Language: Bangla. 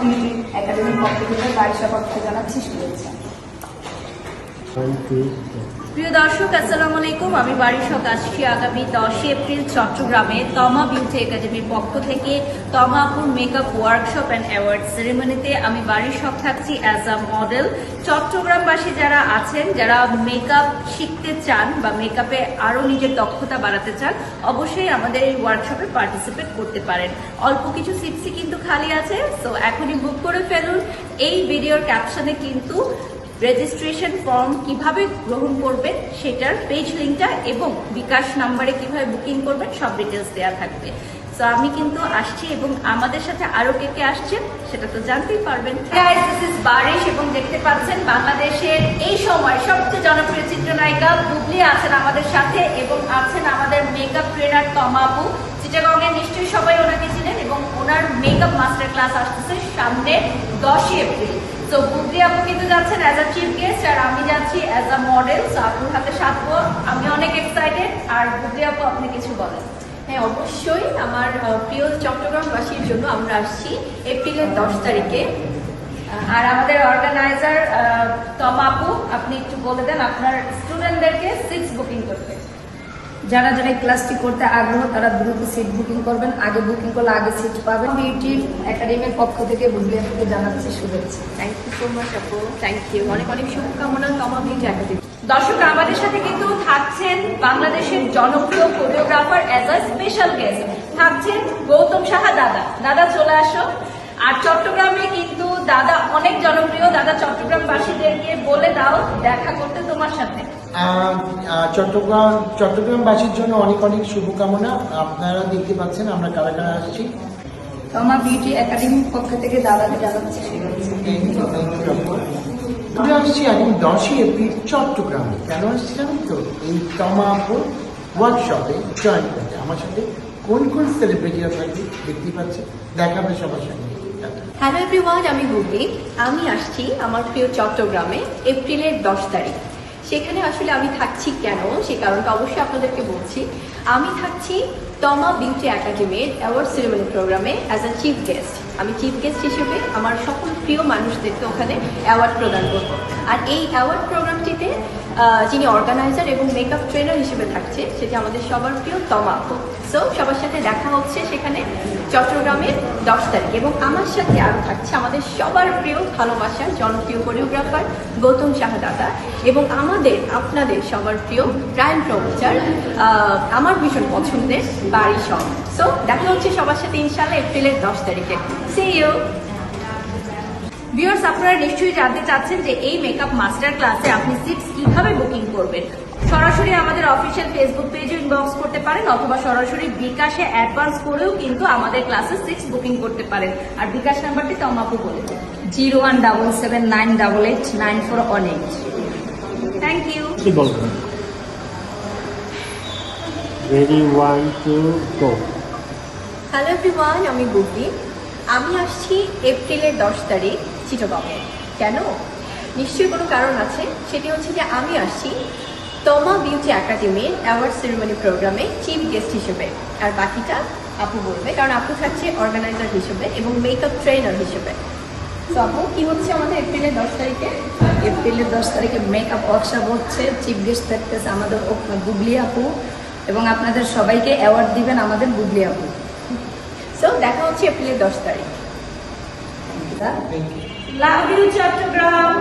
বিউটি একাডেমির পক্ষ থেকে বারিশা পক্ষ জানাচ্ছি শুভেচ্ছা। প্রিয় দর্শক, আসসালামু আলাইকুম। আমি বারিশক আসছি আগামী 10 এপ্রিল চট্টগ্রামে তমা বিউটি একাডেমির পক্ষ থেকে তমাপুর মেকআপ ওয়ার্কশপ অ্যান্ড অ্যাওয়ার্ড সেরেমনিতে আমি বারিশক থাকছি অ্যাজ আ মডেল। চট্টগ্রামবাসী যারা আছেন, যারা মেকআপ শিখতে চান বা মেকআপে আরও নিজের দক্ষতা বাড়াতে চান, অবশ্যই আমাদের এই ওয়ার্কশপে পার্টিসিপেট করতে পারেন। অল্প কিছু সিটসই কিন্তু খালি আছে, সো এখনই বুক করে ফেলুন। এই ভিডিওর ক্যাপশনে কিন্তু রেজিস্ট্রেশন ফর্ম কিভাবে গ্রহণ করবেন সেটার পেজ লিঙ্কটা এবং বিকাশ নাম্বারে কিভাবে বুকিং করবেন সব ডিটেলস দেওয়া থাকবে। সো আমি কিন্তু আসছি এবং আমাদের সাথে আরো কে কে আসছে সেটা তো জানতেই পারবেন। গাইস, দিস ইজ বারিশ এবং দেখতে পাচ্ছেন বাংলাদেশের এই সময় সবচেয়ে জনপ্রিয় চিত্রনায়িকা বুবলি আছেন আমাদের সাথে এবং আছেন আমাদের মেকআপ ট্রেনার তমা আপু। চিটাগংয়ে নিশ্চয়ই সবাই ওনাকে চিনেন এবং ওনার মেকআপ মাস্টার ক্লাস আসতেছে সামনে 10 এপ্রিল। তো বুবলি আপু কিন্তু যাচ্ছেন অ্যাজ আ চিফ গেস্ট আর আমি যাচ্ছি অ্যাজ আ মডেল। সো আপুর হাতে সাথবো, আমি অনেক এক্সাইটেড। আর বুবলি আপু, আপনি কিছু বলেন। হ্যাঁ, অবশ্যই আমার প্রিয় চট্টগ্রামবাসীর জন্য আমরা আসছি এপ্রিলের 10 তারিখে। আর আমাদের অর্গানাইজার তমা আপু, আপনি একটু বলে দেন আপনার স্টুডেন্টদেরকে সিটস বুকিং করতে। যারা যারা এই ক্লাসটি করতে আগ্রহ তারা দ্রুত সিট বুকিং করবেন। আগে বুকিং করলে আগে সিট পাবেন। বিউটি একাডেমির পক্ষ থেকে বুবলি আপুকে জানাচ্ছি শুভেচ্ছা। থ্যাংক ইউ সো মাচ আপু, থ্যাংক ইউ। অনেক অনেক শুভকামনা তমা বিউটি একাডেমি। দর্শক, আমাদের সাথে কিন্তু থাকছেন বাংলাদেশের জনপ্রিয় choreographer as a special guest থাকছেন গৌতম সাহা। দাদা, দাদা চলে আসো। আর চট্টগ্রামে কিন্তু দাদা অনেক জনপ্রিয়। দাদা, চট্টগ্রামবাসীদেরকে বলে দাও দেখা করতে তোমার সাথে। চট্টগ্রামবাসীর জন্য অনেক অনেক শুভকামনা। আপনারা দেখতে পাচ্ছেন আমরা কারা কারা আসছি। তমা বিউটি একাডেমির পক্ষ থেকে দাদাকে জানাচ্ছি শুভেচ্ছা। আমরা আসছি আগামী 10 এপ্রিল চট্টগ্রামে। কেন আসছি জানেন তো? এই তমাপুর ওয়ার্কশপে জয়েন করতে। আমার সাথে কোন কোন সেলিব্রিটিরা থাকবে দেখতে পাচ্ছে, দেখাবে সবার সঙ্গে। হ্যালো এভরিওয়ান, আমি বুবলি। আমি আসছি আমার প্রিয় চট্টগ্রামে এপ্রিলের 10 তারিখ। সেখানে আসলে আমি থাকছি কেন, সে কারণটা অবশ্যই আপনাদেরকে বলছি। আমি থাকছি তমা বিউটি একাডেমির অ্যাওয়ার্ড সেরেমনি প্রোগ্রামে অ্যাজ আ চিফ গেস্ট। আমি চিফ গেস্ট হিসেবে আমার সকল প্রিয় মানুষদেরকে ওখানে অ্যাওয়ার্ড প্রদান করব। আর এই অ্যাওয়ার্ড প্রোগ্রামটিতে যিনি অর্গানাইজার এবং মেকআপ ট্রেনার হিসেবে থাকছে সেটি আমাদের সবার প্রিয় তমা আপু। সো সবার সাথে দেখা হচ্ছে সেখানে চট্টগ্রামের 10 তারিখ। এবং আমার সাথে আরও থাকছে আমাদের সবার প্রিয় ভালোবাসার জনপ্রিয় কোরিওগ্রাফার গৌতম সাহা দাদা এবং আপনাদের সবার প্রিয় প্রাইম প্রমোটার আমার ভীষণ পছন্দের বারিশক। সো দেখা হচ্ছে সবার সাথে ইনশাআল্লাহ এপ্রিলের 10 তারিখে। C you. ভিউয়ার্স, আপনারা নিশ্চয়ই জানতে চাচ্ছেন যে এই মেকআপ মাস্টার ক্লাসে আপনি সিটস কিভাবে বুকিং করবেন। সরাসরি আমাদের অফিসিয়াল ফেসবুক পেজে ইনবক্স করতে পারেন অথবা সরাসরি বিকাশে অ্যাডভান্স করেও কিন্তু আমাদের ক্লাসে সিটস বুকিং করতে পারেন। আর বিকাশ নাম্বারটি তমাপু বলে দেন। 0177989418। Thank you. Ready, 1, 2, go. Hello everyone, আমি বুবলি। আমি আসছি এপ্রিলের 10 তারিখ চিটাগংয়ে। কেন? নিশ্চয়ই কোনো কারণ আছে। সেটি হচ্ছে যে আমি আসছি তমা বিউটি একাডেমির অ্যাওয়ার্ড সেরেমনি প্রোগ্রামে চিফ গেস্ট হিসেবে। আর বাকিটা আপু বলবে, কারণ আপু থাকছে অর্গানাইজার হিসেবে এবং মেকআপ ট্রেনার হিসেবে। তো আপু, কি হচ্ছে আমাদের এপ্রিলের 10 তারিখে? এপ্রিলের 10 তারিখে মেকআপ ওয়ার্কশপ হচ্ছে। চিফ গেস্ট থাকতেছে আমাদের বুবলি আপু এবং আপনাদের সবাইকে অ্যাওয়ার্ড দিবেন আমাদের বুবলি আপু। সো দেখা হচ্ছে এপ্রিলের 10 তারিখ। Love you Chittagong.